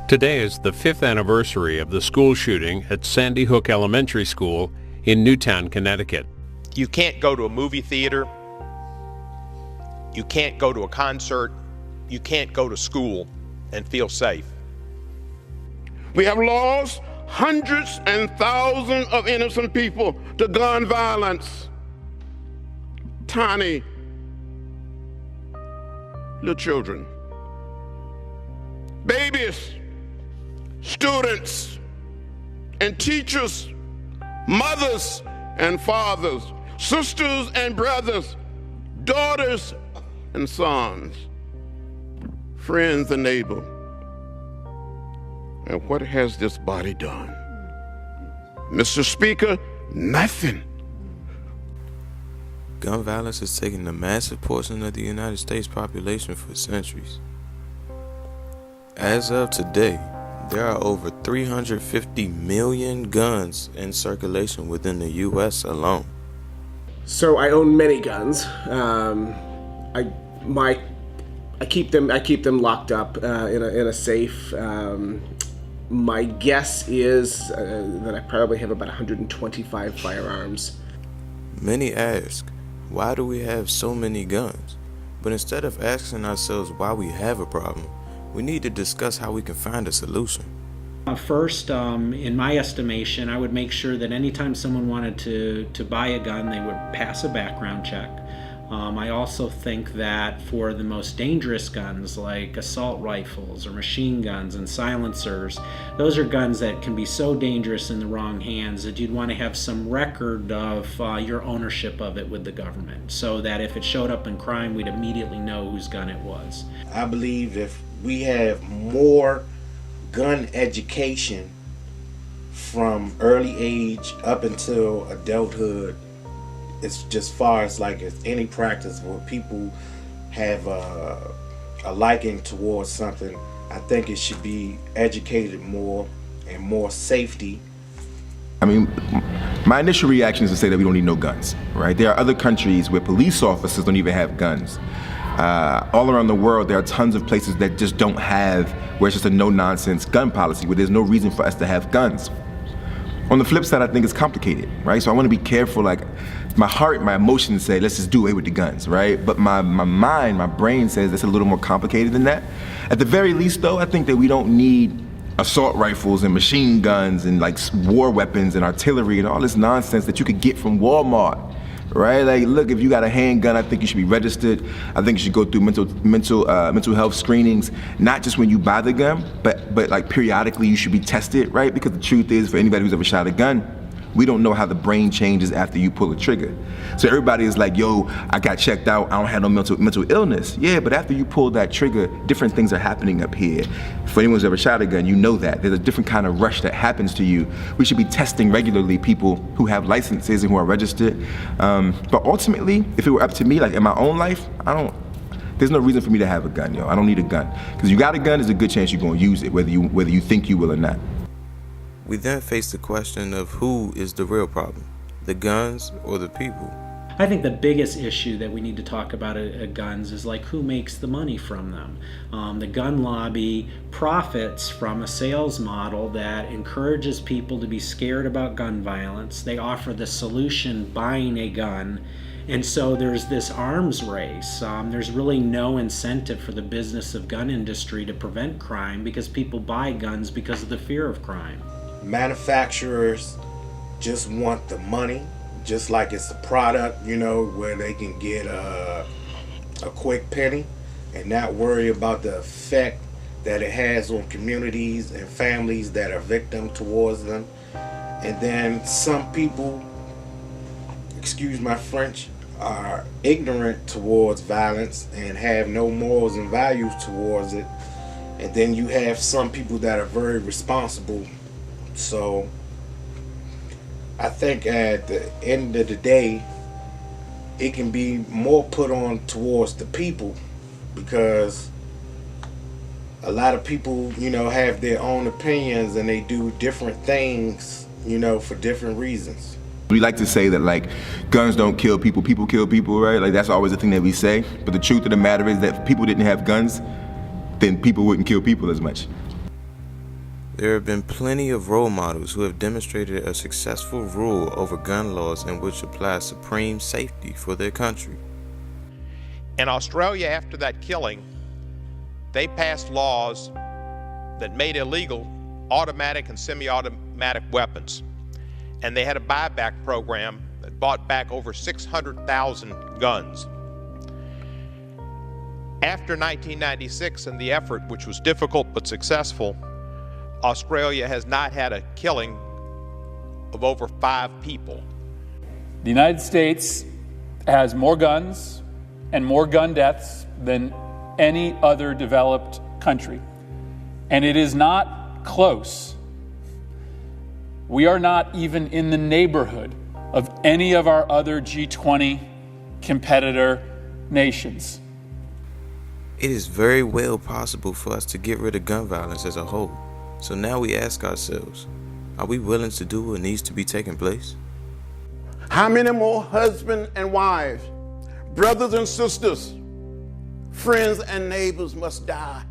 Today is the 5th anniversary of the school shooting at Sandy Hook Elementary School in Newtown, Connecticut. You can't go to a movie theater. You can't go to a concert. You can't go to school and feel safe. We have lost hundreds and thousands of innocent people to gun violence. Tiny little children, babies, students, and teachers, mothers and fathers, sisters and brothers, daughters and sons, friends and neighbors. And what has this body done? Mr. Speaker, nothing. Gun violence has taken a massive portion of the United States population for centuries. As of today, there are over 350 million guns in circulation within the U.S. alone. So I own many guns. I keep them locked up in a safe. My guess is that I probably have about 125 firearms. Many ask, why do we have so many guns? But instead of asking ourselves why we have a problem, we need to discuss how we can find a solution. First, in my estimation, I would make sure that anytime someone wanted to buy a gun, they would pass a background check. I also think that for the most dangerous guns like assault rifles or machine guns and silencers, those are guns that can be so dangerous in the wrong hands that you'd want to have some record of your ownership of it with the government, so that if it showed up in crime, we'd immediately know whose gun it was. I believe if we have more gun education from early age up until adulthood, it's just far as like as any practice where people have a liking towards something, I think it should be educated more and more safety. I mean, my initial reaction is to say that we don't need no guns, right? There are other countries where police officers don't even have guns. All around the world, there are tons of places that just don't have, where it's just a no-nonsense gun policy, where there's no reason for us to have guns. On the flip side, I think it's complicated, right? So I want to be careful. Like, my heart, my emotions say, let's just do away with the guns, right? But my mind, my brain says it's a little more complicated than that. At the very least, though, I think that we don't need assault rifles and machine guns and like war weapons and artillery and all this nonsense that you could get from Walmart, right? Like, look, if you got a handgun, I think you should be registered. I think you should go through mental health screenings, not just when you buy the gun, but like periodically you should be tested, right? Because the truth is, for anybody who's ever shot a gun, we don't know how the brain changes after you pull a trigger. So everybody is like, yo, I got checked out, I don't have no mental illness. Yeah, but after you pull that trigger, different things are happening up here. For anyone who's ever shot a gun, you know that. There's a different kind of rush that happens to you. We should be testing regularly people who have licenses and who are registered. But ultimately, if it were up to me, like in my own life, there's no reason for me to have a gun, yo. I don't need a gun. Because you got a gun, there's a good chance you're gonna use it, whether you think you will or not. We then face the question of who is the real problem, the guns or the people? I think the biggest issue that we need to talk about at guns is like who makes the money from them. The gun lobby profits from a sales model that encourages people to be scared about gun violence. They offer the solution, buying a gun. And so there's this arms race. There's really no incentive for the business of gun industry to prevent crime because people buy guns because of the fear of crime. Manufacturers just want the money, just like it's a product, you know, where they can get a quick penny and not worry about the effect that it has on communities and families that are victim towards them. And then some people, excuse my French, are ignorant towards violence and have no morals and values towards it. And then you have some people that are very responsible. So I think at the end of the day, it can be more put on towards the people, because a lot of people, you know, have their own opinions and they do different things, you know, for different reasons. We like to say that, like, guns don't kill people, people kill people, right? Like, that's always the thing that we say. But the truth of the matter is that if people didn't have guns, then people wouldn't kill people as much. There have been plenty of role models who have demonstrated a successful rule over gun laws in which apply supreme safety for their country. In Australia, after that killing, they passed laws that made illegal automatic and semi-automatic weapons. And they had a buyback program that bought back over 600,000 guns. After 1996 and the effort, which was difficult but successful, Australia has not had a killing of over 5 people. The United States has more guns and more gun deaths than any other developed country. And it is not close. We are not even in the neighborhood of any of our other G20 competitor nations. It is very well possible for us to get rid of gun violence as a whole. So now we ask ourselves, are we willing to do what needs to be taking place? How many more husbands and wives, brothers and sisters, friends and neighbors must die